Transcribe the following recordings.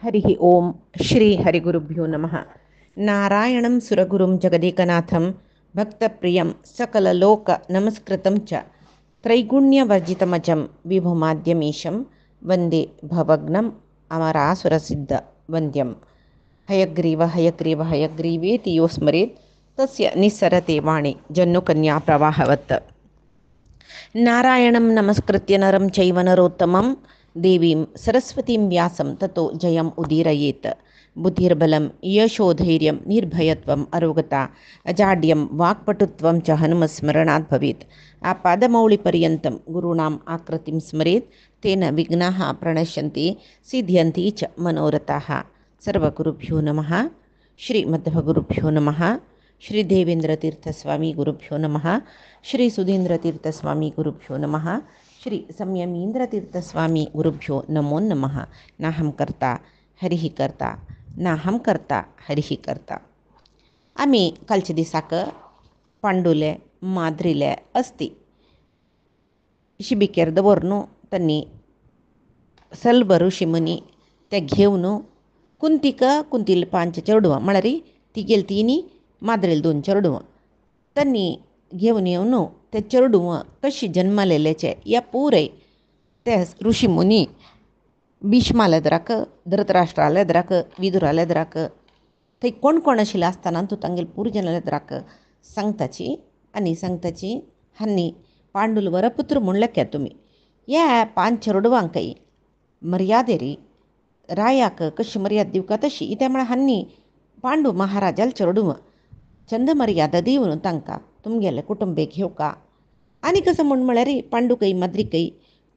हरि ओम श्री हरिगुरुभ्यो नमः। नारायणं सुरगुरुं जगदेकनाथं भक्तप्रियं सकललोक नमस्कृतं च त्रैगुण्यवर्जितमजं विभुमाद्यमीशं वन्दे भवग्नम् अमरासुरसिद्धवन्द्यं। हयग्रीव हयग्रीव हयग्रीवेति यो स्मरेत् तस्य निस्सरते वाणी जन्नुकन्या प्रवाहवत्। नारायणं नमस्कृत्य नरं चैव नरोत्तमं देवीं सरस्वतीं व्यासं ततो जयम् उदीरयेत्। बुद्धिर्बलं यशोधैर्यं निर्भयत्वम् अरोगता अजाड्यं वाक्पटुत्वं च हनुमस्मरणात् भवेत्। आपादमौलिपर्यन्तं गुरूणाम् आकृतिं स्मरेत् तेन विघ्नाः प्रणश्यन्ति सिद्ध्यन्ति च मनोरथाः। सर्वगुरुभ्यो नमः। श्रीमद्भगुरुभ्यो नमः। श्री देवेंद्रतीर्थस्वामी गुरुभ्यो नमः। श्री सुधींद्रतीर्थस्वामी गुरुभ्यो नमः। श्री संयमींद्रतीर्थस्वामी गुरुभ्यो नमो नमः। नाहं कर्ता हरिः कर्ता नाहं कर्ता हरिः कर्ता. आम्ही कालच्या दिसाक पांडुले माद्रिले अस्ती शिबिकेर दवरून त्यांनी सल्ब ऋषिमुनी ते घेवन कुंतील 5 चेडवां म्हळ्यार ती गेली तिनी माद्रेल 2 चेडवां त्यांनी घेवन येवन ते चेडवां कशी जन्मलेलेचे या पुरे ते ऋषिमुनी भीष्मालेद्राक धृतराष्ट्रालेद्राक विदुरालेद्राक थंय कोण कोण आशिल्ले आसतना तूं तांगेले पुरो जनलेद्राक सांगताची आनी सांगताची हांनी पांडुल वरपुत्र म्हणलें क्या तुमी या 5 चेडवांकय मर्यादेरी रायाक कशी मर्यादा दिवका तशी इत्या म्हळ्यार हांनी पांडू महाराजाल चेडवां चंद मर्यादा दिवन तांकां तुमगेले कुटुंबे घेवका आनी कसं म्हळ्यार पांडूकय माद्रिकय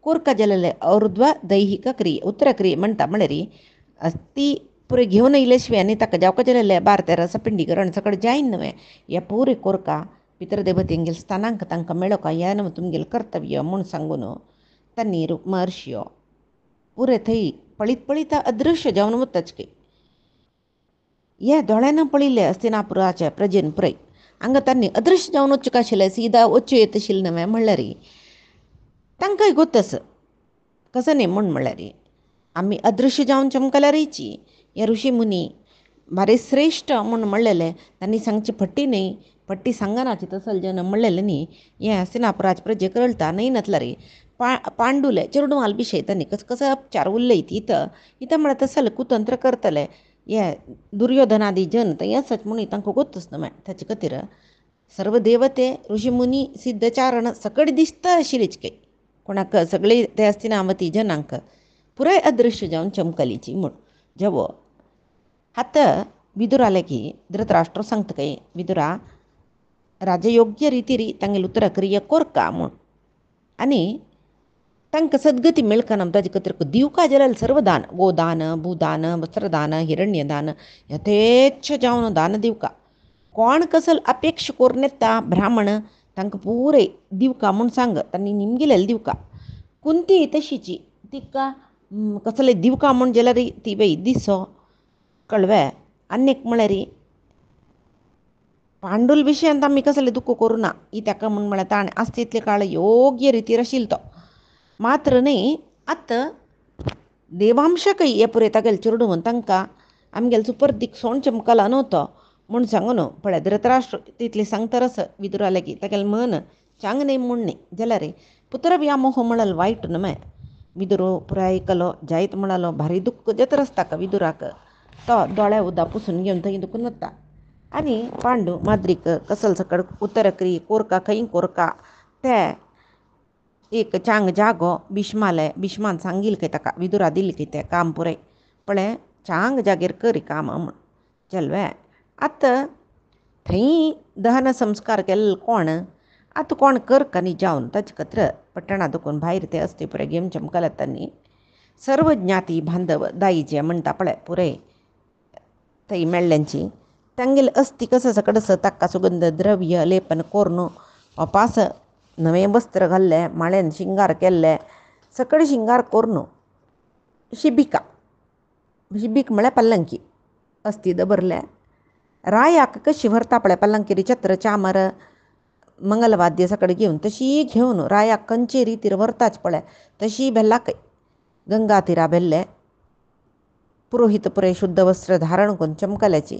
कोरका जालेले और्ध्व दैहिक क्रिये उत्तर क्रिये म्हणटा म्हळ्यार ती पुरे घेवन येयले शिवाय आनी ताका जावका जालेले 12-13 सपिंडीकरण सकट जायन न्हय ह्या पुरे कोरका पितृदेवतेंगेले स्थानांक तांकां मेळोका हें न्हय तुमगेलें कर्तव्य म्हूण सांगून तांणी महर्षयो पुरे थंय पळीत अदृश्य जावन वताच हे दोळ्यान पळयले हस्तिनापुराच्या प्रजेन पुरय हांगा तांणी अदृश्य जावन वच्चें आशिल्लें सीदा वच्चें येत आशिल्लें न्हय म्हणल्यार तांकांय गोतस कसं न्ही म्हळ्यार आमी अदृश्य जावन चमकल्यारीची हे ऋषी मुनी बारे श्रेश्ठ म्हूण म्हणलेले तांणी सांगची पट्टी न्ही पट्टी सांगनाची तसल जन म्हणलेलें न्ही हें हस्तिनापुराचे प्रजे कळटा न्ही नतला रे पांडुले चेडवाल विशय तांणी कसं उपचार उरलयत इथं म्हळ्यार तसल कुतंत्र करतले हे दुर्योधनादी जन थंय आसच म्हणून तांकां गोतूच न्हय ताचे खातीर सर्व देवते ऋषिमुनी सिद्धचारण सकट दिसता आशिल्लीच कोणाक सगळे ते हस्तिनावती जनांक पुराय अदृश्य जावन चमकलीची म्हूण जेवो आतां विदुराले की धृतराष्ट्र सांगता विदुरा राजयोग्य रितीरी तांगेले उत्तर क्रिया कोरका म्हूण आनी तांकां सद्गती मेळकना ताजे खातीर दिवका जाल्यार सर्व दान गोदान भूदान वस्त्रदान हिरण्यदान यथेच्छ जावन दान दिवका कोण कसल अपेक्षा करून येता ब्राह्मण तांकां पुरे दिवका म्हूण सांग तांणी निमगेलेले दिवका कुंती तशीची तिका कसले दिवका म्हूण जाल्यार ती बाई दिसो कळवे आनीक म्हळ्यार पांडुल विशयांत आमी कसले दुख्ख करूं ना ही ताका म्हूण म्हळ्यार ताणें आसता तितले काळ योग्य रितीर आशिल्लो तो मात्र न्ही आतां देवांशकय हे पुरे तागेले चेडवां तांकां आमगेले सुपर्दीक सोण चमकला न्हू तो म्हूण सांगून पळय धृतराष्ट्र तितले सांगतरस विदुराले की तागेलें मन चांग न्ही म्हूण न्ही जाल्यार पुत्र व्यामोह म्हळ्यार वायट न्हय विदुरो पुराय आयकलो जायत म्हणालो भारी दुख्ख जातरस ताका विदुराक तो दोळे उदक पुसून घेवन थंय दुखून वता आनी पांडू माद्रीक कसल सकट उत्तर क्रिये कोरका खंय कोरका ते एक चांग जागो भीष्मान सांगिल्लें खंय ताका विदुरा दिल्लें खंय तें काम पुरय पळय चांग जागेर करी काम म्हूण चलवे आतां थंय दहन संस्कार केल्लो कोण आतां कोण करका न्ही जावन ताचे खातीर पट्टणा दुखून भायर ते असते पुरे घेवन चमकले तांणी सर्व ज्ञाती बांधव दाई जे म्हणटा पळय पुरे थंय मेळ्ळ्यांची तांगेले अस्थी कसं सकट ताका सुगंध द्रव्य लेपन कोरून अपास नवे वस्त्र घाल्ले माळेन शिंगार केल्ले सकट शिंगार कोरून शिबिका म्हळ्यार पल्लंकी अस्थी दबरले रायाक कशी व्हरता पळय पल्लंकी छत्र चामर मंगलवाद्य सकट घेवन तशी घेवन रायाक खंयचे रितीर व्हरताच पळय तशी बेल्लाकय गंगा तिरा बेल्ले पुरोहित पुरे शुद्ध वस्त्र धारण करून चमकल्याची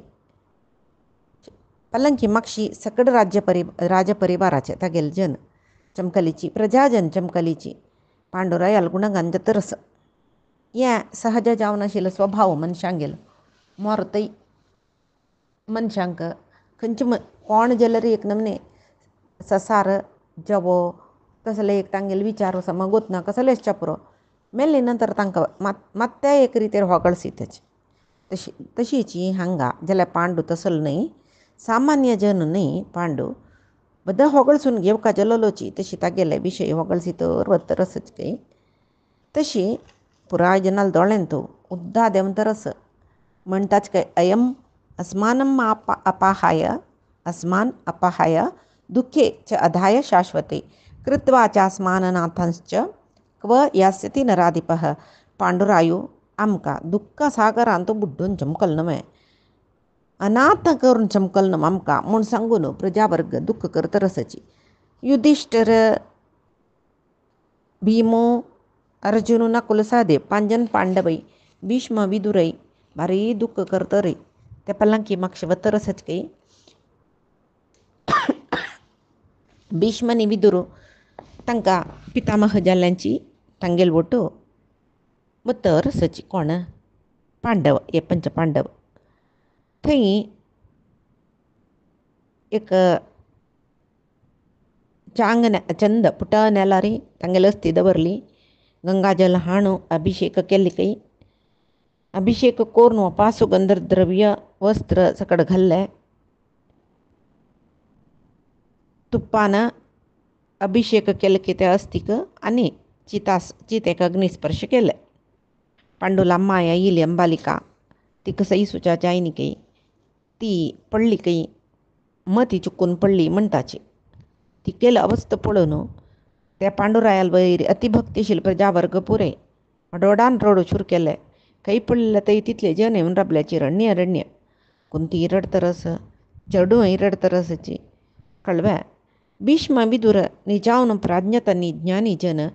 पलंकी मागशी सकड राजपरिवाराचे तागेल जन चमकलीची प्रजाजन चमकलीची पांडुरायाल गुणगान जतरस या सहज जावनशील स्वभाव मनशांगेल मोरतई मनशांक खंच कोण जलरी एक नमने ससार जवो कसले एक तांगेल विचारो समगोतना कसलेच चपरो मेल्ली नंतर तांकां ಮತ್ತೆ एक रितीर ಹೊಗಳಿಸಿತಚ್ तशीची हांगा जाल्यार पांडू तसल न्हय सामान्य जन न्हय पांडू बद्दा ಹೊಗಳಿसून घेवका जलोलोची तशी तागेले विशय ಹೊಗಳಿಸಿतर वत्तरसच काही तशी पुराय जनाल दोळ्यांतू उद्दा देवंतरस म्हणताच काय अयम अस्मानम अस्मान अपहाय दुःखे च अधाय शाश्वते कृत्वा चास्माननाथंश्च क्व यास्यति नराधिपः पांडुरायू आमका दुःख सागरांत बुड्डून चमकल नवे अनाथ करून चमकल नम आमका म्हूण सांगून प्रजावर्ग दुःख करतरसची युधिष्ठिर भीमो अर्जुन नकुल सहदेव पांजन पांडवई भीष्म विदुरई भारी दुःख करतरे त्या पलंकी मागशे वतरसच काही भीष्मनी विदुरू तांकां पितामह जाल्ल्यांची तांगेल वटू वतर सची कोण पांडव हे पंच पांडव थंय एक चांग चंद पुट नेलारी तांगेल अस्थी दवरली गंगाजल हाणू अभिषेक केली काही अभिषेक कोरून वपा सुगंध द्रव्य वस्त्र सकड घाल्ले तुप्पानं अभिषेक केले की त्या अस्तिक आणि चितेक अग्निस्पर्श केले पांडुला माया येयली अंबालिका ती कसई सुचा जायनी काही ती पडली काही ती चुकून पडली म्हणताची ती केलं अवस्थ पळून त्या पांडुरायाल वैर अतिभक्तिशील प्रजावर्ग पुरे डोडान रोड शूर केले काही पडलेलं तरी तिथले जन येऊन रबल्याची रण्य कुंती रडतरस चढू रडतरसची कळव्या भीष्म विदुर निजावन प्राज्ञतांनी ज्ञानी जन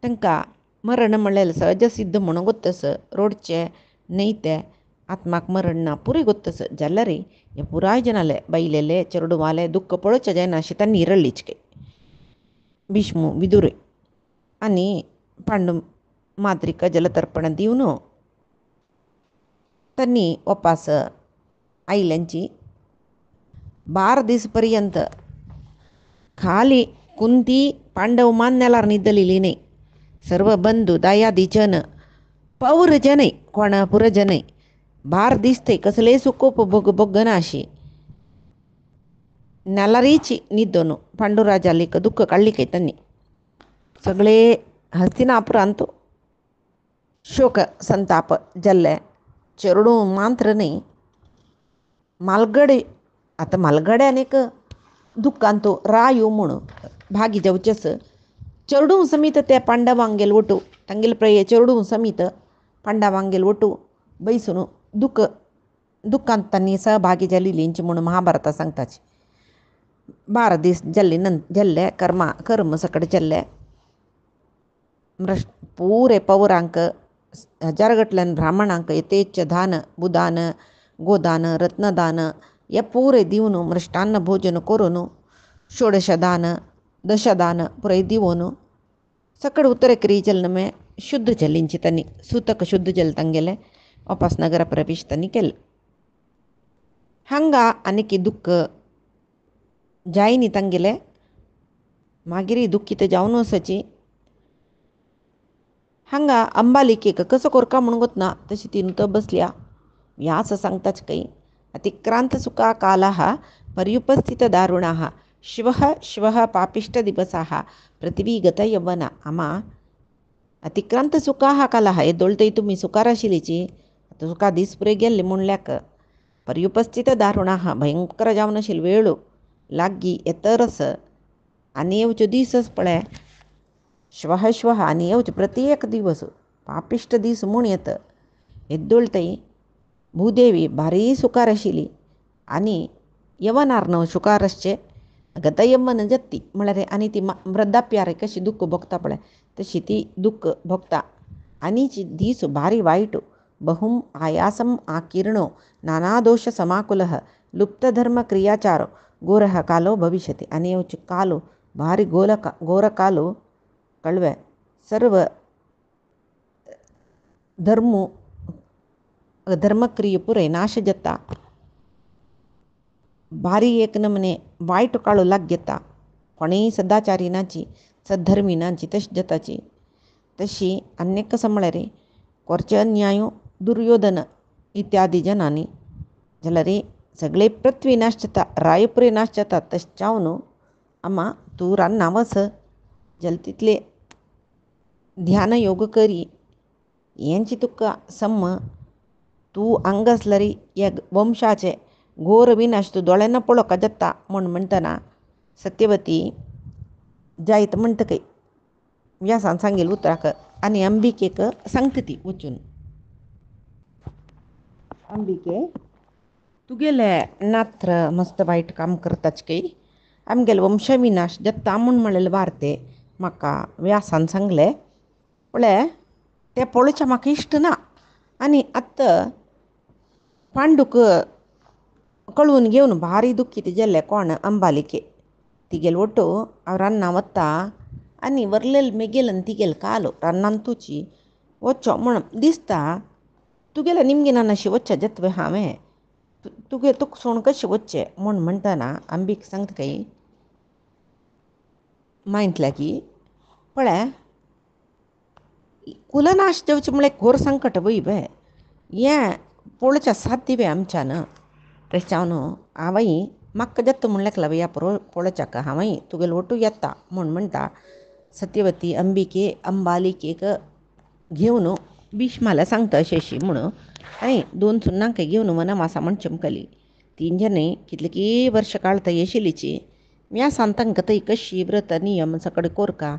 तांकां मरण म्हणलेलं सहज सिद्ध म्हणून गोत्तस रोडचे नैते आत्माक मरण ना पुरे गोत्तस जाल्यार हे पुराय जनाले बैलेले चरडुवाले दुःख पळोवचे जायना अशी तांणी रडलीच काय भीष्म विदुरे आनी पांडू माद्रिका जलतर्पण दिवन तांणी वपास आयल्यांची 12 दीस पर्यंत खाली कुंती पांडव मान्यालार निद्दलेली नाही सर्व बंधू दायादी जन पौर जनै कोण पुरजनै 12 दीस ते कसले सुकोप बोगना अशी नेलारीची निद्दोनु पांडुराजालिक दुःख काढली काही त्यांनी सगळे हस्तिनापुरांत शोक संताप जल्ले चेरडू मांत्र नाही मालगडे आता मालगड्यान एक दुःखांतो रायू म्हणून भागी जावचेस चरडू समीत त्या पांडवांगेल वटू तांगेल प्रये चरडू समीत पांडवांगेल वटू बैसून दुःखांत तांणी सहभागी जाल्लींची म्हणून महाभारता सांगताची 12 दीस जल्ले कर्म सकड जल्ले पुरे पौरांक हजारगटल्यान ब्राह्मणांक यथेच्छ दान बुदान गोदान रत्नदान हे पुरे दिवन मृष्टान्न भोजन करून षोडशदान दशदान पुरे दिवन सकड उत्तरेकरी जलनमे शुद्ध जलींची तांणी सूतक शुद्ध जल तांगेले वापस नगर प्रवेश तांणी केले हांगा आनीक दुःख जायनी तांगेले मागीर दुःखीत जावन वचची हांगा अंबालिकेक कसो कोरका म्हणून गोतना तशी ती नुत बसल्या व्यास सांगताच काही अतिक्रांत सुखा कालः पर्युपस्थित दारुणाः श्वः पापिष्ट दिवसाः पृथ्वी गत यवना आमा अतिक्रांत सुखा कालः हे दोळतय तुम्ही सुखार आशिल्लीची आता सुखा दीस पुरे गेल्ले म्हणल्याक पर्युपस्थित दारुणाः भयंकर जावन आशिल्ली वेळ लागी येतरस आनी येवच्यो दीसच पळय श्वः आनी येवचे प्रत्येक दिवस पापिष्ट दीस म्हूण येत येद्दोळतय भूदेवी भारी सुखार आशिल्ली आनी यवनार न्हू सुखार आसचे गत यवन जत्ती म्हळ्यार आनी ती वृद्धाप्यार कशी दुःख भोगता पळय तशी ती दुःख भोगता आनीची दीस भारी वायट बहुम आयासम आकीर्णो नानादोष समाकुलः लुप्तधर्मक्रियाचारो घोरः कालो भविष्यति. आणि येवचे कालो भारी घोर कालो कळवे सर्व धर्मक्रिये पुरे नाश जता. भारी एक नमने वाईट काळो लाग घेता. कोणीही सदाचारीनाची सद्धर्मीनाची तशी जताची. तशी अनेक समळरे कोरचे अन्यायो दुर्योधन इत्यादी जनानी जलरे सगळे पृथ्वी नाश जाता रायपुरे नाश जातात. तशावनो अम्मा तू रान्नावस जल तिथले ध्यान योग करी यांची तुका सम्म तू अंगसलरी या वंशाचे घोर विनाश तू डोळ्यांना पळोका जत्ता म्हण म्हणताना सत्यवती जायत म्हणतं काही व्यासान सांगेल उतराक. आणि अंबिकेक सांगते ती उचून, अंबिके तुगेले नात्र मस्त वाईट काम करताच काही आमगेल वंशविनाश जत्ता म्हण म्हणलेलं वारते म्हाका व्यासान सांगले पळय ते पळोवचें म्हाका इश्ट ना. आणि आत्ता पांडूक कळवून घेवन भारी दुख्खीत गेले कोण अंबालिके. तिगेल ओटो हांव रान्ना वता आनी वरलेल मेगेलन तिगेल कालो रान्नान तुची वच्चो म्हण दिसता. तुगेले निमगे नानाशी वच्चे जत्वे हांवें तुगे तुक सोण कशें वच्चें म्हण म्हणटाना अंबीक सांगता काही मायंतल्या की पळय कुलनाश जेवचें म्हळ्यार घोर संकट वय बे हें पळोवचें साध्य बे आमच्यान. तशें न्हू हांवय म्हाका जत्ता म्हणल्याक लागून ह्या पळोवच्याक हांवय तुगेलो ओटू येता म्हण म्हणटा. सत्यवती अंबिके अंबालिकेक घेवन भीष्माला सांगता अशी अशी म्हणून आनी 2 सुन्नांक घेवन वनवासा म्हण चमकली. 3 जणी कितलीकी वर्ष काळता येशिलीची म्या सांतांक थंय कशी व्रत नियम सकड कोरका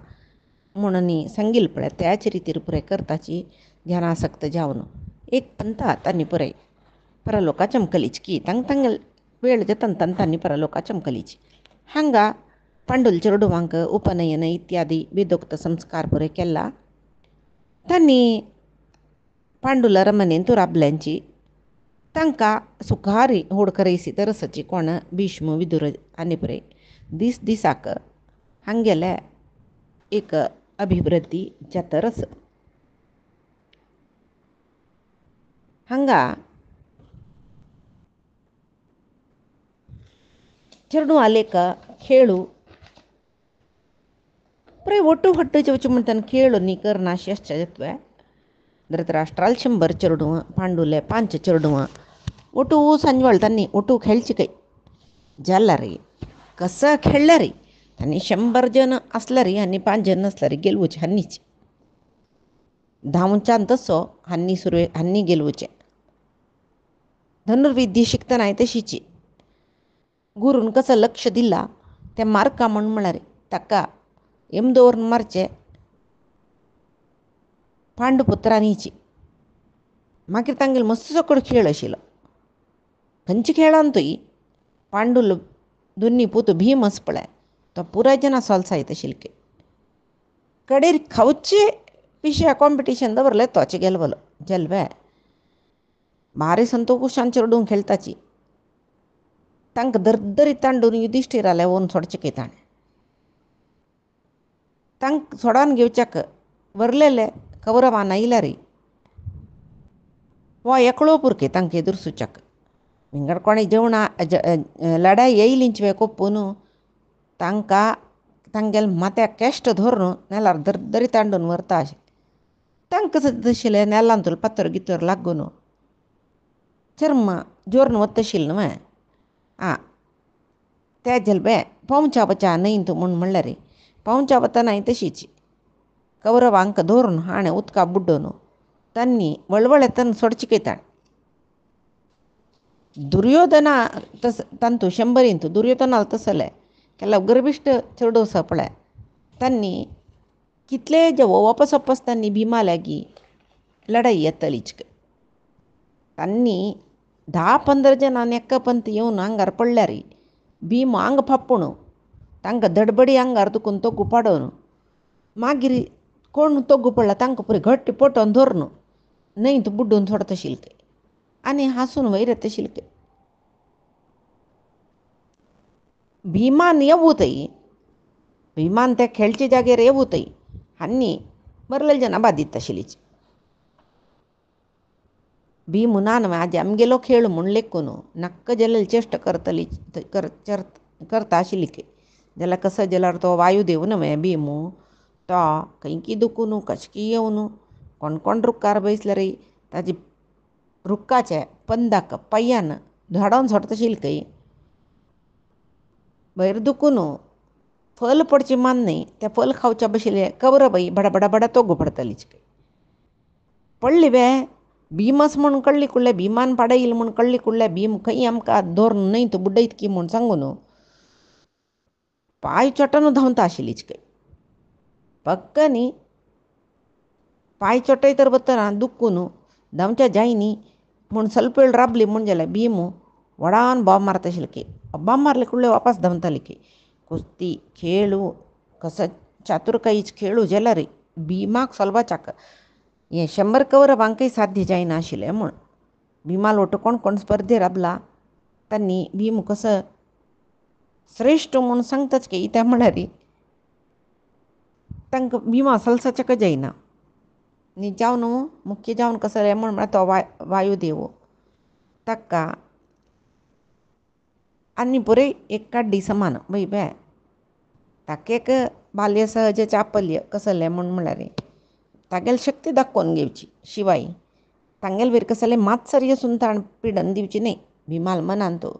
म्हणून सांगिल पळय त्याच रितीर पुराय करताची ध्यानासक्त जावन एक पंता तांनी पुराय परलोका चमकलीच की तांग वेळ जतन तांनी परलोका चमकलीची. हांगा पांडुल चेडवांक उपनयन इत्यादी वेदोक्त संस्कार पुरे केला. तांणी पांडुल अरमनेन तू राबल्यांची तांकां सुखारी होडकरयसी तरसाची कोण भीष्म विदुर आनी पुरे दिसाक हांगेले एक अभिवृद्धी जातरस. हांगा चेडू आलेक खेळू पुरे ಒಟ್ಟು ಹೊಟ್ಟು ಚವಚು म्हणटान खेळ नी करना शेश्च जत्वे धृतराष्ट्राल 100 चेडूं पांडुले 5 चेडूं ಒಟ್ಟು संजवळ तांनी ಒಟ್ಟು खेळची काही जाल्ला रे कसं खेळलं रे तांणी 100 जण असला रे आनी 5 जण असला रे गेलवचे हान्नीच धांवच्यान तसो हान्नी गेलवचे. धनुर्विद्या शिकतना तशीची गुरून कसं लक्ष दिला त्या मार्का म्हण रे ताका दवरून मारचे पांडुपुत्रांनीची. मागीर तांगेलो मस्त सकड खेळ आशिल्लो. खंयच्या खेळान तूय पांडूल दोनी पूत भीम आस पळय तो पुराय जना सोलसायत आशिल्ले. कडेर खावचे पिशे कॉम्पिटिशन दवरलें तोचे गेलवलो जलवे भारी संतोशान चेडूं खेळताची. तांकां दरदरी तांडून युधिष्ठिराले ओन सोडचे काही ताणें तांक सोडोन घेवच्याक वरलेले कौरवान आयला रे वो एकलो पुरके तांकां एदुरसूच्याक. विंगड कोणी जेवणा लढाई येयलींच वे कोपून तांकां तांगेल माथ्याक केश्ट धरून नेल्यार दरदरी तांडून व्हरता अशें. तांकां सद्दां तशिल्लें नेलांतूल पातर गितर लागून चर्म जोरून वतशिल्लें न्हय. ते जलबे पोंवच्या वचा न्हय तूं म्हूण म्हणलें रे पोंवच्या वतना तशीच कौरवांक धरून हाणें उदका बुड्डून तांणी वळवळेतन सोडची घेताण. दुर्योधना तांतू 100 दुर्योधनाल तसलें केला गर्भिश्ट चेडूं आसा पळय तांणी कितले जे वापस तांणी भिमा लागी लढाई येतलीच. तांणी 10-15 जणांनी एका पंत येवन आंगार पडल्यार भीम आंग फापूण तांकां धडबडी आंगार दुखून तोगू पाडून मागीर कोण तोगू पडला तांकां पुरी घट्ट पोटोन धरून नाही तू बुड्डून सोडत शिलके आणि हासून वैरत शिलके भीमान येवूतई भीमान त्या खेळचे जागेर येवूतई हानी बरलेल जन बाधित आशिल्लीच भीमू नान आजी आमगेलो खेळ म्हूण लेखून नक्क जल्लेल चेष्ट करतली करता आशिल्ली के जाल्यार कसो जाल्यार तो वायुदेव न्हय भीमू तो खंयकी दुखून कशकी येवन कोण कोण रुखार बैसल्यार ताजी रुखाच्या पंदाक पांयान झाडावन सोडता शिलकय भायर दुखून फल पडची मान न्ही त्या फल खावच्या बशिल्ले कवरबाई बडा तोगू पडतलीच पडली बे भीमस म्हूण कळ्ळी कुडले भिमान पाडयली म्हूण कळ्ळी कुडले भीम खंय आमकां धोरून न्हय तूं बुड्डयत की म्हूण सांगून पांय चोटून धांवता आशिल्लीच खंय पक्क न्ही पांय चोटयतर बतना दुखून धांवच्या जायनी म्हूण ಸ್ವಲ್ಪ वेळ राबली म्हूण जाल्यार भीम वडान बॉब मारता आशिल्ले बॉब मारले कुडले वापस धांवताली की कुस्ती खेळू कसो चातुरकायेच खेळू जाल्यार भिमाक सोलवाच्याक हें 100 कवरबांकय साध्य जायना आशिल्लें म्हूण भिमाल वटू कोण कोण स्पर्धे राबला तांणी भीम कसो श्रेश्ठ म्हूण सांगताच की त्या म्हळ्यार तांकां भिमा सलसाच्याक जायना न्ही जावन मुख्य जावन कसो रे म्हूण तो वायुदेव ताका आनी बरें एक काड्डी समान बय बे ताका एक बाल्य सहज चापल्य कसले म्हळ्यार तागेल शक्ती दाखोवन घेवची शिवाय तांगेल वयर कसले मात्सर्य सुंतान पिडन दिवची न्ही भिमाल मनान तो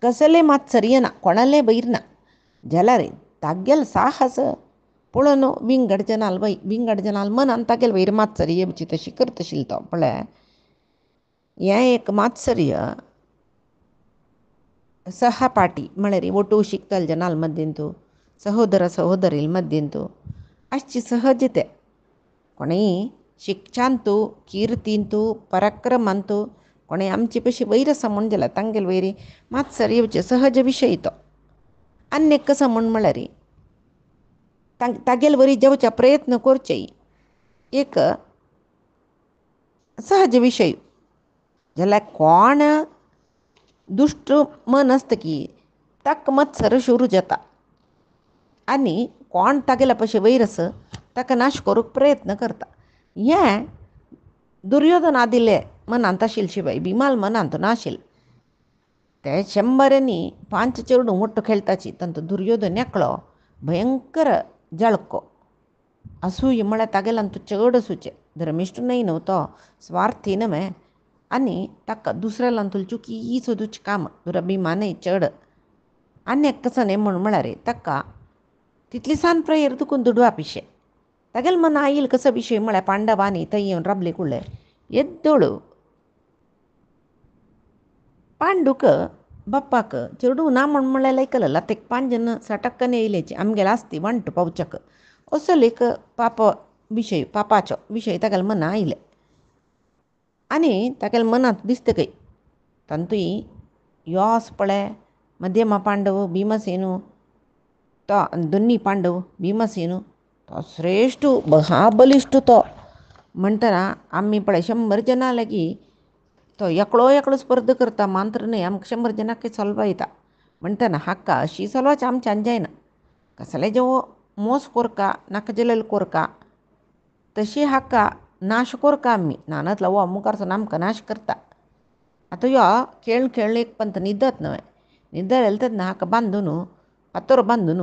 कसले मात्सर्य ना कोणाले बैर ना जाल्यार तागेल साहस पळोवन विंगड जनाल मनान तागेल वयर मात्सर्य येवची तशी करता आशिल्लो तो पळय हें एक मात्सर्य सहपाठी म्हळ्यार वटू शिकतल जनाल मध्येंतू सहोदर सहोदरील मध्येंतू अशी सहजते कोणेय शिक्षांतू कीर्तींतू पराक्रमांतू कोणें आमचे पशी वैर आसा म्हूण जाल्यार तांगेल वयरी मात्सर्य येवचे सहज विशय तो आनी एक कसो म्हळ्यार तागेल वरी जेवच्या प्रयत्न करचे एक सहज विशय जाल्यार कोण दुश्ट मन आसता की ताका मत्सर सुरू जाता आनी कोण तागेल्या पशी वैर आसा ताका नाश करूंक प्रयत्न करता हें दुर्योधन आदिल्ले मनांत आशिल्ले शिवाय भिमाल मनांत नाशिल्लें ते 100 चेडूं मोट्टो खेळटाची तांचो दुर्योधन एकलो भयंकर जळको असूय म्हळ्यार तागेल्यान तूं चड असूचें धर्मिश्ट न्हय न्हू तो स्वार्थी न्हय आनी ताका दुसऱ्यां तुला चुकी सोदूचें काम दुराभिमानय चड आनी एक कसो न्ही म्हळ्यार ताका तितली सान प्रयर दुखून दुडवा पिशे तागेल मन आईल कसो विशय म्हळ्यार पांडवांनी थंय येवन राबले कुडले येद्दोळू पांडूक बाप्पाक चेडूं ना म्हळ्यार लायकल लातेक 5 जन सटक्कन येयलेची आमगेले आस्ती वांट पावच्याक असो एक पापाचो विशय तागेले मना आयले आनी तागेले मनांत दिसतकय तांतूय योस पळय मध्यमा पांडव भीमसेनू तो दोनी पांडव भीमसेनू तो श्रेश्ठ महाबलिश्ठ तो म्हणटना आमी पळय 100 जनां लागीं तो एकलो स्पर्धा करता मात्र न्हय आमकां 100 जनांक चलवा येता म्हणटना हाका अशी चलवाची आमच्यान जायना कसले जेवो मोस कोरका नाका जाल्यार कोरका तशी हाका नाश कोरका आमी नानतलो वो मुखार आमकां नाश करता आतां यो खेळ एक पंत न्हिदत न्हय न्हिदलें तेन्ना हाका बांदून फातर बांदून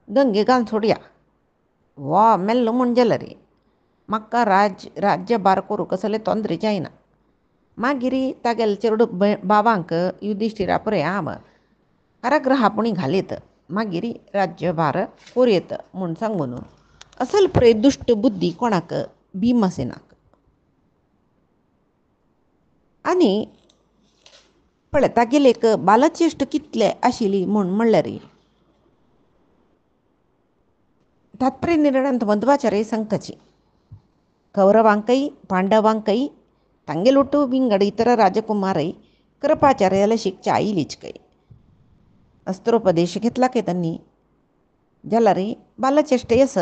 गंगे घालून सोडया वो मेल्लो म्हूण जाल्यार म्हाका राज्यभार करूं कसले तोंदरे जायना मागीर तागेले चेडूं बाबांक युधिश्टिरा पळय हांव कारागृहापुणी घालयत मागीर राज्यभार कोरयत म्हूण सांगून असल पळय दुश्ट बुद्धी कोणाक भीमसेनाक आनी पळय तागेली एक बालचेश्ट कितले आशिल्ली म्हूण म्हणल्यार तात्पर्य निर्णयांत मध्वाचार्य सांगताची कौरवांकय पांडवांकय तांगेल ಒಟ್ಟು विंगड इतर राजकुमारय कृपाचार्याला शिक्षा आयलीच काय अस्त्रोपदेश घेतला काय त्यांनी जाल्यार बालचेष्टे आस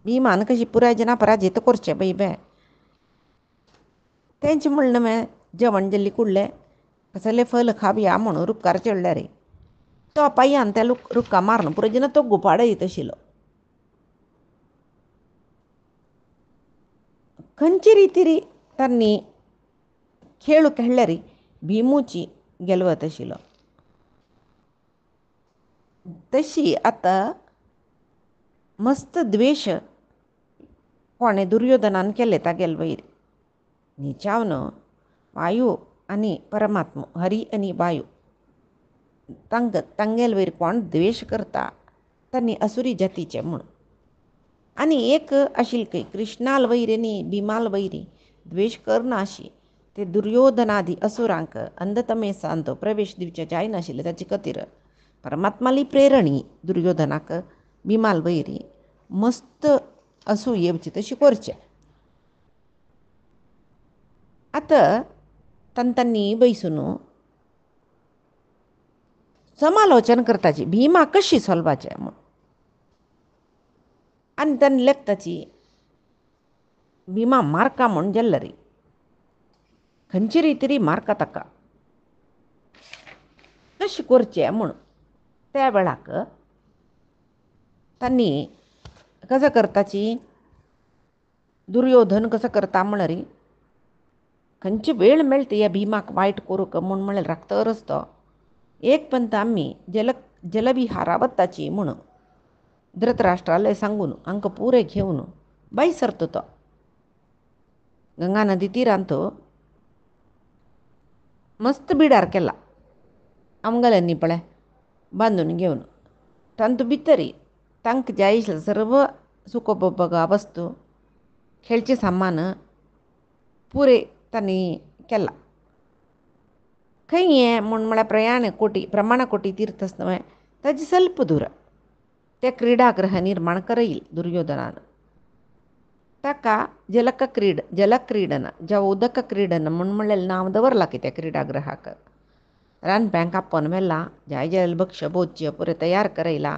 भीमान कशी पुराय जना पराजित करचे बैबे तेंचे म्हणणं में जेवण जल्ली कुडलें कसले फल खावया म्हणून रुपकार चडले रे तो पाययान त्या रुक्का मारन पुरो जिना तो गुपाड येत आशिल्लो. खंयची रिती तांणी खेळ खेळल्यार भिमूची गेलवत आशिल्लो. तशी आतां मस्त द्वेश कोणें दुर्योधनान केले तागेले वयर न्हिचावन वायू आनी परमात्मा हरी आनी वायू तांगेले वयर कोण द्वेश करता तांणी असुरी जातीचे म्हूण आनी एक आशिल्ली कृष्णाल वयर आनी भिमाल वयर द्वेश करना अशी ते दुर्योधनादी असुरांक अंधतमेसांत प्रवेश दिवचे जायनाशिल्ले ताचे खातीर परमात्माली प्रेरणी दुर्योधनाक भिमाल वयर मस्त असू येवची तशी करचें. आतां तांणी बैसून समालोचन करताची भिमा कशी सोलवाचें म्हूण आनी तांणी लेखताची भिमा मारका म्हूण जाल्ले रे खंयची रिती मारका ताका कशें करचें म्हूण त्या वेळाक तांणी कसो करताची दुर्योधन कसो करता म्हळ्यार खंयची वेळ मेळटा ह्या भिमाक वायट करूंक म्हूण म्हळ्यार राखतरच तो एक पंत आमी जलविहारा वताची म्हूण धृतराष्ट्राले सांगून हांकां पुरे घेवन बाय सरता तो गंगा नदी तिरांत मस्त बिडार केला आमगेल्यांनी पळय बांदून घेवन तांतू भितर तांकां जाय आशिल्लें सर्व सुखोपभोगा वस्तू खेळचें सामान पुरे तांणी केला. खंय हें म्हूण म्हळ्यार प्रमाण कोटी तीर्थ आसता ताजे स्वल्प दूर ते क्रिडागृह निर्माण करयिल्लें दुर्योधनान ताका जलक्रीडन उदक क्रीडन म्हूण म्हणलेलें नांव दवरलां की त्या क्रिडागृहाक रांदप्यांक कापोन व्हेला जाय जाय भक्ष भोज्य पुरे तयार करयला.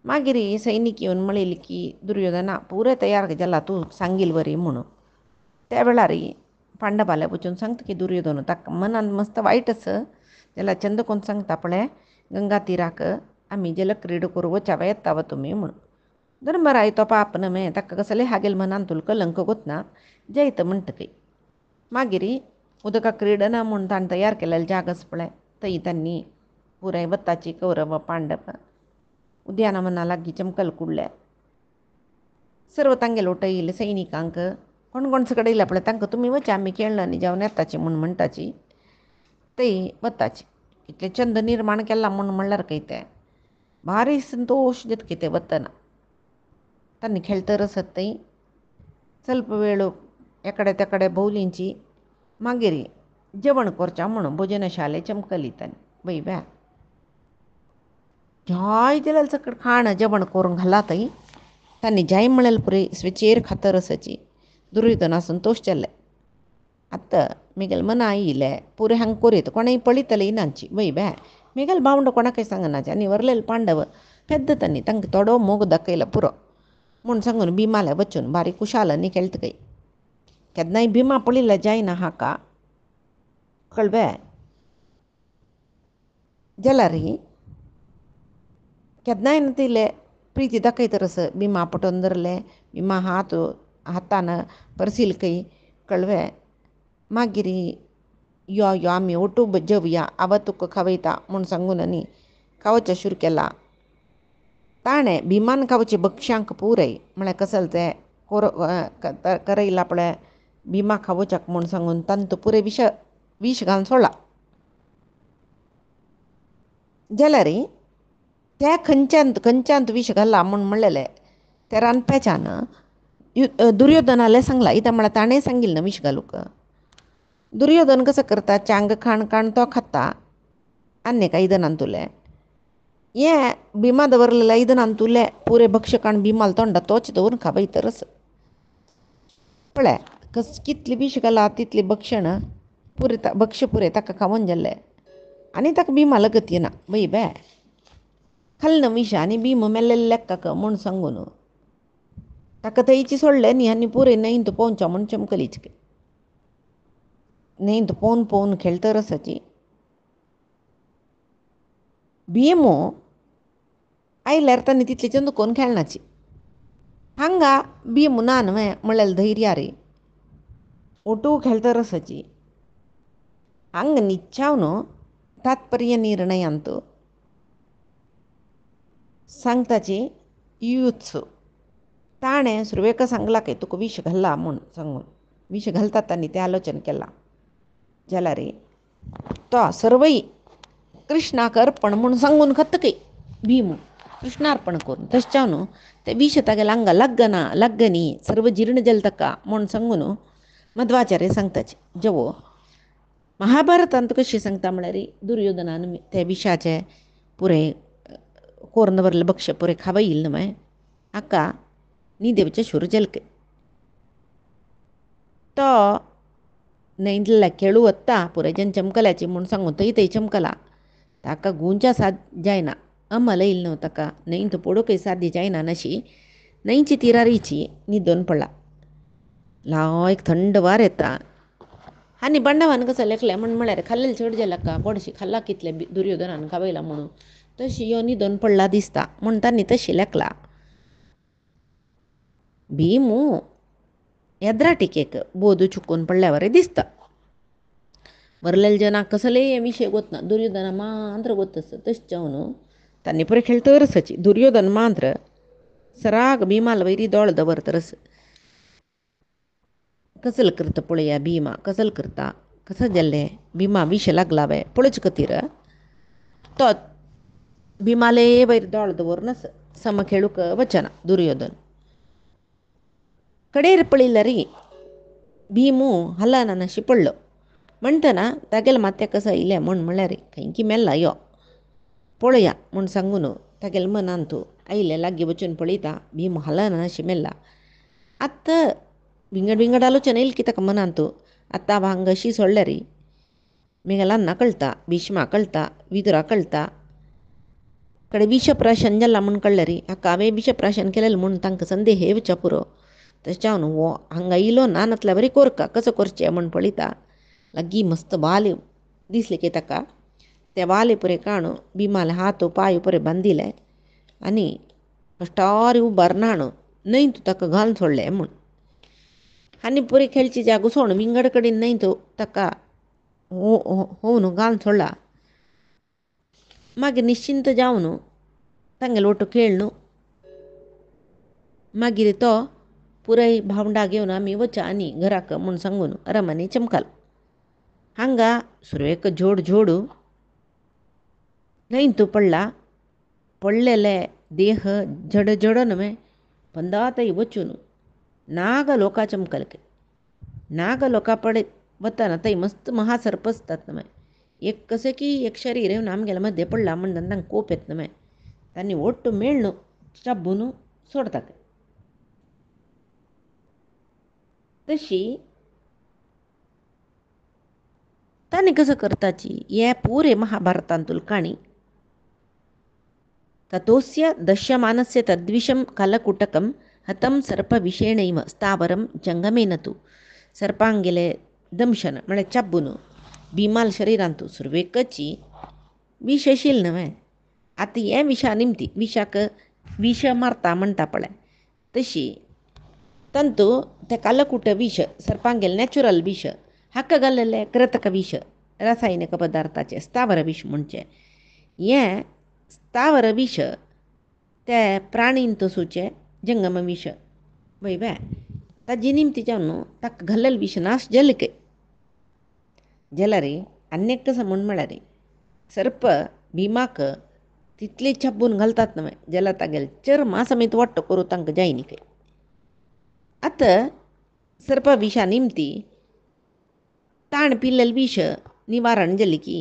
मागीर सैनीक येवन म्हणलेली की दुर्योधना पुरे तयार जाला तूं सांगिल वरी म्हणून त्या वेळार पांडवाले वचून सांगता की दुर्योधन ताका मनान मस्त वायटच जाल्यार चंद कोण सांगता पळय गंगा तिराक आमी जलक्रीड करूं वचावे येताव तुमी म्हणून धर्मराय तो पाप न्हय ताका कसले हागेल मनान तुला कलंक गोतना जैत म्हणटकी मागीर उदका क्रीडना म्हूण ताणें तयार केलेले जाग आसा पळय थंय तांणी पुराय वताची कौरव पांडव उद्यानवना लागीं चमकल कुडले सर्व तांगेले उठयिल्ले सैनिकांक कोण कोण सकडयल्या पळय तांकां तुमी वचा आमी खेळना न्ही जावन येताची म्हूण म्हणटाची थंय वताची इतलें चंद निर्माण केला म्हूण म्हणल्यार खंय तें भारी संतोश जाता कितें वतना तांणी खेळतर आसत थंय स्वल्प वेळ एकडे तेकडे भोवलींची मागीर जेवण करचें म्हणून भोजनशाले चमकली तांणी वय जाय जाल्यार सकड खाण जेवण करूंक घाला थंय तांणी जाय म्हळ्यार पुरे स्वेचेर खातर आसाची दुर्योधना संतोश जाल्ले. आतां म्हगेल मना आयिल्लें पुरे हांगा करीत कोणेंय पळयतलें इनांची वय म्हगेल भावंड कोणाकय सांगनाचें आनी व्हरलेले पांडव पेद्द तांणी तांकां थोडो मोग दाखयलो पुरो म्हूण सांगून भिमाले वचून बारीक कुशालांनी खेळटा खंय केन्नाय भिमा पळयल्या जायना हाका कळ्ळें जाल्यार केन्नाय तिले प्रिती दाखयतरस भिमा पटोवन धरलें भिमा हातान परसील खंय कळ्ळें मागीर यो आमी ओटू जेवया आवा तुका खावयता म्हूण सांगून आनी खावचें सुरू केलां. ताणें भिमान खावचे भक्ष्यांक पुरय म्हळ्यार कसले ते करयला पळय भिमा खावच्याक म्हूण सांगून तांतू पुरे विश घालून सोडला. जाल्यार त्या खंयच्यांत विश घाला म्हूण म्हणलेलें त्या रांदप्याच्यान दुर्योधनाले सांगला इता म्हळ्यार ताणें सांगिल्लें न्हय विश घालूंक. दुर्योधन कसो करता चांग खाण तो खाता आनी आयदनान तुलें हें भिमा दवरलेलें आयदनान तुलें पुरे भक्ष काण भिमाल तोंडा तोच दवरून खावयतरस पळय कितली विश घाला तितली भक्षण पुरे भक्ष पुरे ताका खावून जाल्लें आनी ताका भिमा लगत येना वय खाल्लें विश आनी भीम मेल्लें लेक्काक म्हूण सांगून ताका थंयची सोडलें न्ही आनी पुरे न्हंयत पोंवच्या म्हूण चमकलीच नेंत पोवन पोवन खेळतर आसाची बियमो आयल्यार तांणी तितलेच्यान दुखोवन खेळनाची हांगा बियमो ना न्हय म्हळ्यार धैर्य रे ओटू खेळतर आसाची ಹಂಗ ನಿಚ್ಚಾವನು तात्पर्य निर्णय आणतो सांगताची युत्सू ताणें सुरवेक सांगला की तुका विश घाला म्हूण सांगून विश घालतात तांणी तें आलोचन केलां जाल्यार तो सर्वय कृष्णाक अर्पण म्हूण सांगून खतकी भीम कृष्णार्पण करून तशें ते विश तागेल्या हांगा लग्गना लग्गनी सर्व जीर्ण जल ताका म्हूण सांगून मध्वाचार्य सांगताचे जेवो महाभारतांत कशी सांगता म्हळ्यार दुर्योधनान ते विशाचे पुरे कोर्ण भरले बक्ष पुरे खावं येईल न्हय हाका न्हिदेवचे शूर जलके तो न्हयतले खेळू वत्ता पुरे जन चमकल्याची म्हूण सांगून थंय चमकला ताका गुंजा साद जायना अमल येईल न्हय ताका न्हय पडोवकय साध्य जायना नशी न्हयची तिरारीची न्हिदोन पडला लाव एक थंड वार येता आनी बंडावान कसं लेखलें म्हळ्यार खाल्लें चड जालां का गोडशी खाल्ला कितलें दुर्योधनान खावयला म्हणून तशी यो न्हिदोन पडला दिसता म्हूण तांणी तशी लेखला भीमू येद्राटिकेक बोध चुकून पडल्यावर दिसता बरलेल्या जनाक कसलेय विशय गोतना दुर्योधना मात्र गोतस तशें जावन तांणी पळय खेळतरसाची दुर्योधन मात्र सराग भीमाल वैरी दोळ दवरतरस कसल करता पळया भीमा कसल करता कसं जाल्लें भीमा विश लागलावे पळोवचे खातीर तो भीमाले वयर दोळ दवरनस सम खेळूक वचना दुर्योधन कडेर पळयल्यार भीमू हल्लाना नाशी पडलो म्हणटना तागेले माथ्याक कसं येयलें म्हळ्यार खंयकी मेल्ला यो पळया म्हूण सांगून तागेले मनान तूं आयलें लागीं वचून पळयता भीम हल्लाना नाशी मेल्ला आतां विंगड विंगड आलोचन येईल की ताका मनान तूं आतां हांगा अशी सोडल्यार मेघलांना कळटा भीष्मा कळटा विदुरा कळटा कडेन विशप्राशन जालां म्हूण कळल्यार हाका हांवें विशप्राशन केलेलें म्हूण तांकां संदेह येवच्या पुरो तशें जावन हो हांगा इलो ना नातल्या बरें कोरका कसो करचें म्हूण पळयता लागीं मस्त वाले दिसले की ताका ते वाले पुरे काण भिमाले हात पांय पुरे बांदिले आनी कश्टार उबार न्हाण न्हय तूं ताका घालून सोडलें म्हूण आनी पुरे खेळची जागो सोडून विंगड कडेन न्हय तूं ताका होवन घालून सोडला मागीर निश्चिंत जावन तांगेलो ओटो खेळ न्हू मागीर तो पुराय भावंडा घेवन आमी वचा आनी घराक म्हूण सांगून अरमानी चमकाल हांगा सुरवेक जोड जोड न्हय तूं पडला पडलेले देह जड जड न्हय पंदातय वचून नाग लोका चमकलके नाग लोका पडे वतना थंय मस्त महासर्प आसतात न्हय एक कशें की एक शरीर येवन आमगेल्या मध्य पडला म्हणून तांकां कोप येता न्हय तांणी ओट्ट मेळ न्हू चाबून सोडतात तशी तांणी कसं करताची हे पुरे महाभारतांतूल काणी ततोस्य दश्यमानस्य तद्विषं कलकुटकं हतं सर्पविषेणैव स्थावरं जंगमेन तु सर्पांगेले दंशन म्हळ्यार चाबून भिमाल शरिरांतू सुरवेकची विश आशिल्ली न्हय आतां हें विशा निमती विशाक विश मारता म्हणटा पळय तशी तंतू ते कालकुट विश सर्पांगेले नॅचरल विश हाका घाल्लेले कृतक विश रासायनिक पदार्थाचे स्थावर विश म्हणचे हें स्थावर विश ते प्राणीन तसूचे जंगम विश वय बाय ताजी निमती जावन ताका घाल्लेले विश नाश जाले की जाल्यार आनीक कसं म्हळ्यार सर्प भिमाक तितले छापून घालतात न्हय जाल्यार तागेले चर्मा समेत वट्ट करूं तांकां जायनी काय आतां सर्प विशा निमती ताण पिल्लेले विश निवारण जाली की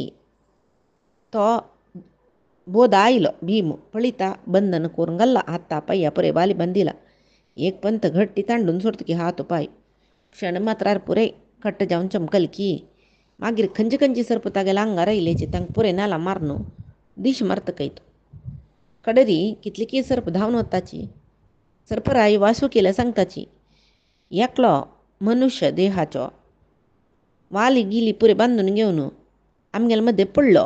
तो बोध आयलो भीम पळयता बंधन करून घाल्ला हाता पांया पुरे बाली बांदिला एक पंत घट्टी तांडून सोडता की हात पांय क्षण मात्रार पुरे कट्ट जावन चमकल की मागीर खंयचे खंयचे सर्प तागेल्या आंगार आयलेचे तांकां पुरे नाला मारनू दिश मारता काय कडेरी कितलीकी सर्प धांवन वताची सर्पराय वासू केल्या सांगताची एकलो मनुश्य देहाचो वाली गिली पुरे बांधून घेवन आमगेल्या मध्ये पडलो.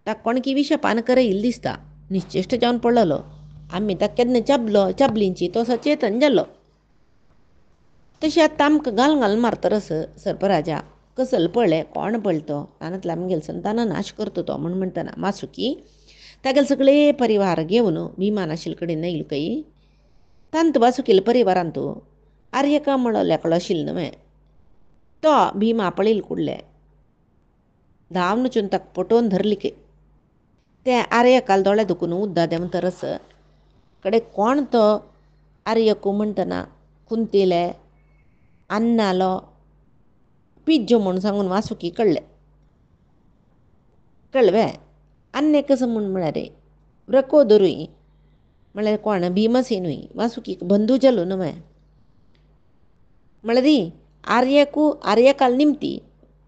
ताका कोणकी विशा पान करईल दिसता. निश्चेश्ट जावन पडलेलो. आमी ताका केन्ना चाबलींची तसो चेतन जालो. तशी आतां आमकां घाल मारतरस सर्पराजा कसल पळय कोण पळय तो तानातला आमगेल संतान नाश करतो तो म्हणटना वासुकी तागेले सगळे परिवार घेवन भिमान आशिल्ले कडेन येयलो कई. तांत वासुकीले परिवारांत आर्यका म्हणलो लेकलो आशिल्लो न्हय. तो भिमा पळयले कुडले धांवन वचून ताका पटोवन धरली की ते आर्यकाल दोळे दुखून उद्दा देंवतरस कडे कोण तो आर्यकू म्हणटना कुंतीले अन्नालो पिज्जो म्हूण सांगून वासुकी कळ्ळें वे अन्ने कसं म्हळ्यार व्रकोदरूय म्हळ्यार कोण भीमसेनूय वासुकीक बंधू जालो न्हय. म्हळ्यार आर्यकाल निमती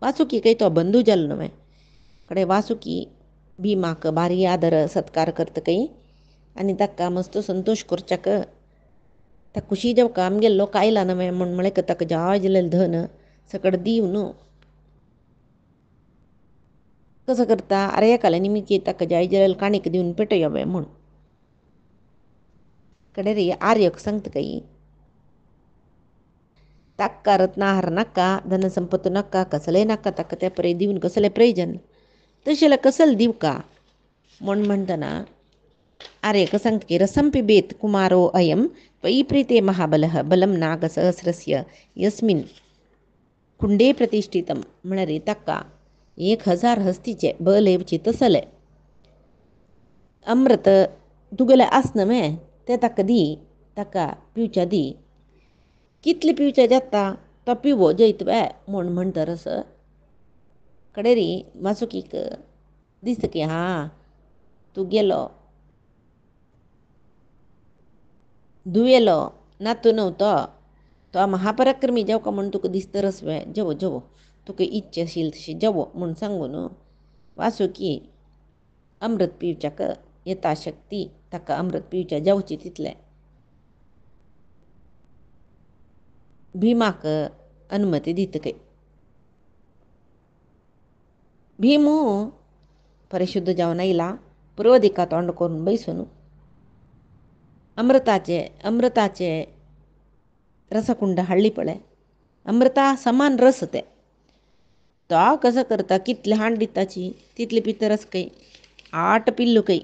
वासुकीकय तो बंधू जालो न्हय. कडे वासुकी भिमाक भारी आदर सत्कार करतकय आनी ताका मस्त संतोश करच्याक ताका खुशी जावका आमगेलो लोक आयला न्हय म्हळ्यार ताका जाय जाल्यार धन सकट दिवन कसं करता आर्यकाला निमित्त ताका जाय जाल्यार काणीक दिवन पेटयावे म्हूण. कडे रे आर्यक सांगतकय ताका रत्नाहार नाका धनसंपत्त नाका कसलेंय नाका ताका ते पळय दिवन कसलें प्रयोजन. तशें जाल्यार कसले दिवका म्हूण म्हणटना आर्यक सांगतकी रसं पिबेत कुमारो अयम त्वयि प्रीते महाबलः बलं नागसहस्रस्य यस्मिन् कुंडे प्रतिष्ठितम. म्हळ्यार ताका 1000 हस्तीचे बल येवची तसलें अमृत तुगेलें आसना न्हय तें ताका दी. ताका पिवच्या दी. कितलें पिवचें जाता तो पिवो जैत म्हूण म्हणटरस कडे रे वासुकीक दिसता की हां तूं गेलो दुयेलो नातू न्हय तो महापराक्रमी जावका म्हूण तुका दिसतरस जेवो जेवो तुका इच्छा आशिल्ली तशी जेवो म्हूण सांगून वासुकी अमृत पिवच्याक यथाशक्ती ताका अमृत पिवचें जेवची तितलें भिमाक अनुमती दितकय भीमू परिशुद्ध जावन आयला. पुरो दिका तोंड करून बैसून अमृताचे रसकुंड हाडली पळय. अमृता समान रस ते तो कसं करता कितले हांड दिताची तितले पितरस कय 8 पिल्लू कय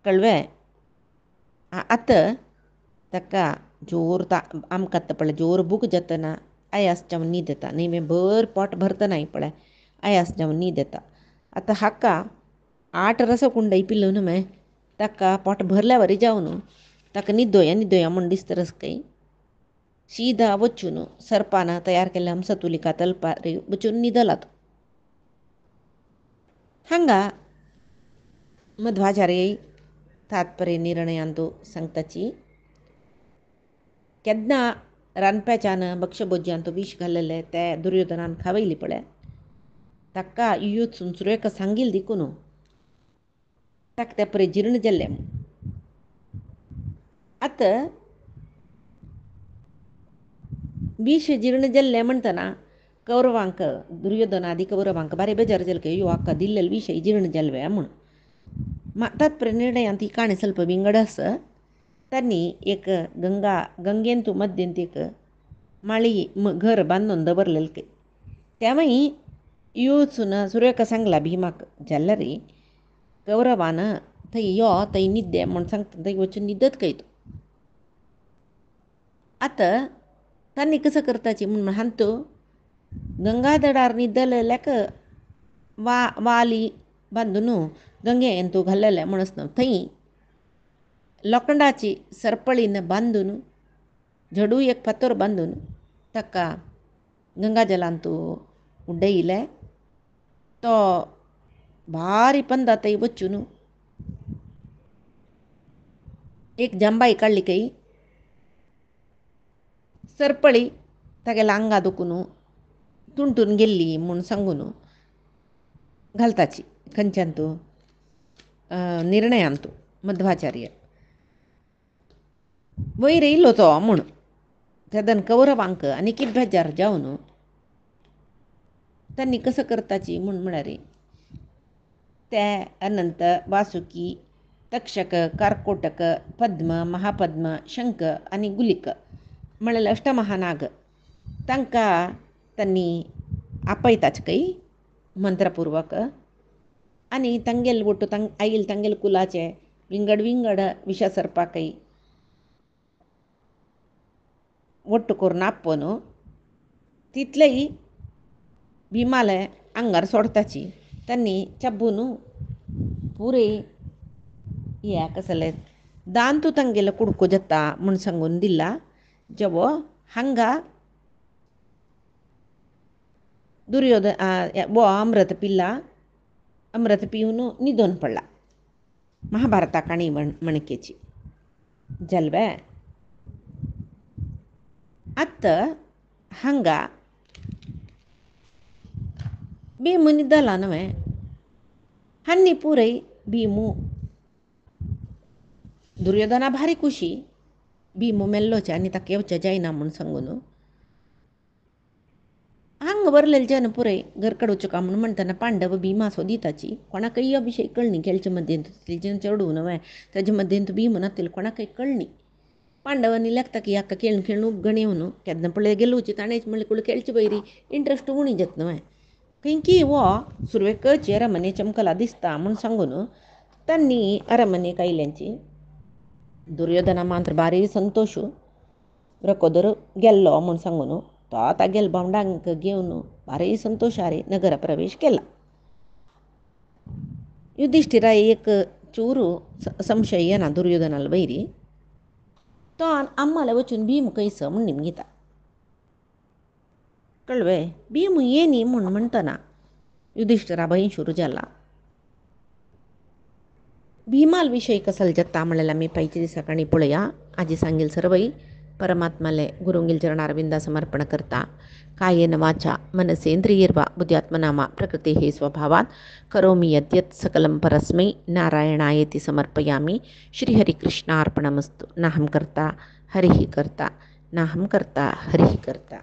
कळ्ळें. आतां ताका जोर आमकां आतां पळय जोर बूक जातना आयास जावन न्हीद येता न्ही भर पोट भरतना पळय आयास जावन न्हीद येता. आतां हाका 8 रसकुंडय पिल्लू न्हय ताका पोट भरल्या वरी जावन ताका न्हिदोया म्हूण दिसतरस कय सीधा वचून सर्पान तयार केल्ल्या हंसतुलिका तलपार वचून न्हिदला तो. हांगा मध्वाचार्य तात्पर्य निर्णयांत सांगताची केन्ना रांदप्याच्यान भक्षभोज्यांत विश घाल्लेलें ते दुर्योधनान खावयली पळय ताका युयूत सुरयेक सांगिल्लें देखून ताका ते पळय जीर्ण जाल्लें. आतां विश जीर्ण जाल्लें म्हणटना कौरवांक दुर्योधनादी कौरवांक बारी बेजार जालें की हाका दिल्लें विश जीर्ण जालें म्हूण. तात्पर्य निर्णयांत ही काणी ಸ್ವಲ್ಪ विंगड आसा. त्यांनी एक गंगेंत मध्यंत एक माळी घर बांदून दवरलेलें तेव्हांय येवचून सुरयेक सांगला भिमाक जाल्यार कौरवान थंय यो थंय न्हिदे म्हूण सांगता थंय वचून न्हिदत कय तो. आतां तांणी कसं करताची म्हूण हांतू गंगादडार न्हिदलेल्याक वाली बांदून गंगेन तूं घाल्लेलें म्हणून थंय लोखंडाची सरपळीन बांदून झडू एक फातर बांदून ताका गंगाजलांत उड्डयलें. तो भारी पंदा थंय वचून एक जांबाई काडली कय सरपळी तागेल्या आंगा दुखून तुणतून गेल्ली म्हूण सांगून घालताची खंयच्यांत निर्णयांत मध्वाचार्य. वयर येयलो तो म्हूण तेदन कौरवांक आनी कितें बेजार जावन त्यांनी कसं करताची म्हूण म्हळ्यार त्या अनंत वासुकी तक्षक कार्कोटक पद्म महापद्म शंख आणि गुलिक म्हळ्यार अष्टमहानाग तांकां त्यांनी आपयताच काही मंत्रपूर्वक आणि तांगेल ಒಟ್ಟು आईल तांगेल कुलाचे विंगड विंगड विष सर्पाकೈ ಒಟ್ಟು करून आप्पन तितलेही भीमाला अंगार सोडताची त्यांनी चब्बून पुरे या कसले दान तू तांगेला कुडको जत्ता म्हूण सांगून दिला जेवो हांगा दुर्योधन वो अमृत पिल्ला अमृत पिऊन निधन पडला महाभारता काणी मणकेची जल्वे आत्त हांगा भीमू निदला नवे हन्नी पुरई भीमू दुर्योधना भारी खुशी भीमू मेल्लोचे आनी ताका येवचे जायना म्हूण सांगून हांग बरलेले जन पुरय घरकड वचूका म्हूण म्हणटना पांडव भीमा सोदिताची कोणाकय अभिषेक कळनी केलचे मध्येंत तिचे चेडू नवे तेजे मध्येंत भीम नातिल कोणाकय कळनी पांडवांनी लेखता याका खेळून खेळून गणेवन केन्ना पळय गेलोची ताणेच म्हणले कुळ खेळची बैरी इंट्रस्ट उणी जात नवे खंयकी वो सुरवेकची अरमने चमकला दिसता म्हूण सांगून त्यांनी अरमनेक आयल्यांची दुर्योधना मात्र बारी संतोष रकोदर गेल्लो म्हूण सांगून तो आतां गेल भावंडांक घेवन बारी संतोशारी नगर प्रवेश केला युधिष्ठिरा एक चूरू संशय येना दुर्योधनाला वैरी तो अम्माला वचून भीम कैस म्हूण निमगिता कळवे भीम येनी म्हूण म्हणटना युधिष्ठिरा भयंशूर जाला भीमाल विषय कसल जत्ता म्हणलेला मी पाहिजे दिसाकाणी पळया आजी सांगेल सर्वई परमात्माले गुरुंगील चरणारविंदा समर्पण करता कायेन वाचा मनसेंद्रियर्वा बुद्ध्यात्मनामा प्रकृते हे स्वभावात करोमि यद्यत् सकलं परस्मै नारायणायेति समर्पयामि श्रीहरिकृष्णार्पणमस्तु नाहं कर्ता हरिः कर्ता नाहं कर्ता हरिः कर्ता।